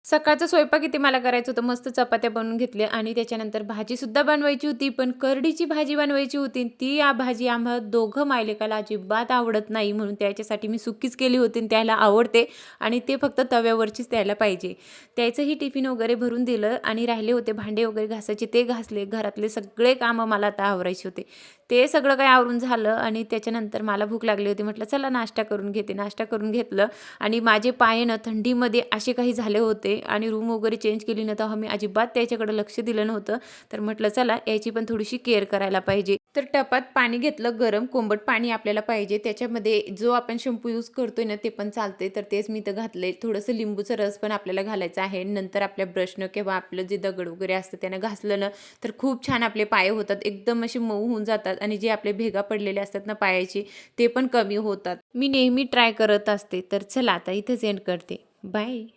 सकाळचा स्वयंपाक इथे मला करायचं होतं. मस्त चपात्या बनवून घेतल्या आणि त्याच्यानंतर भाजीसुद्धा बनवायची होती. पण करडीची भाजी बनवायची होती. ती भाजी आम्हा दोघं मायलेकाला अजिबात आवडत नाही. म्हणून त्याच्यासाठी मी सुकीच केली होती आणि त्याला आवडते आणि ते फक्त तव्यावरचीच द्यायला पाहिजे. त्याचंही टिफिन वगैरे भरून दिलं आणि राहिले होते भांडे वगैरे घासायचे ते घासले. घरातले सगळे कामं मला आता आवरायचे होते. ते सगळं काही आवरून झालं आणि त्याच्यानंतर मला भूक लागली होती. म्हटलं चला नाश्ता करून घेते. नाश्ता करून घेतलं आणि माझे पाय ना थंडीमध्ये असे काही झाले होते आणि रूम वगैरे चेंज केली ना तेव्हा मी अजिबात त्याच्याकडे लक्ष दिलं नव्हतं. तर म्हटलं चला याची पण थोडीशी केअर करायला पाहिजे. तर टपात पाणी घेतलं गरम, कोमट पाणी आपल्याला पाहिजे. त्याच्यामध्ये जो आपण शॅम्पू यूज करतोय ना ते पण चालते. तर तेच मी इथं घातले. थोडंसं लिंबूचा रस पण आपल्याला घालायचा आहे. नंतर आपल्या ब्रशनं किंवा आपलं जे दगड वगैरे असतं त्यानं घासलं ना तर खूप छान आपले पाय होतात. एकदम असे मऊ होऊन जातात आणि जे आपले भेगा पडलेले असतात ना पायाचे ते पण कमी होतात. मी नेहमी ट्राय करत असते. तर चला आता इथेच एंड करते. बाय.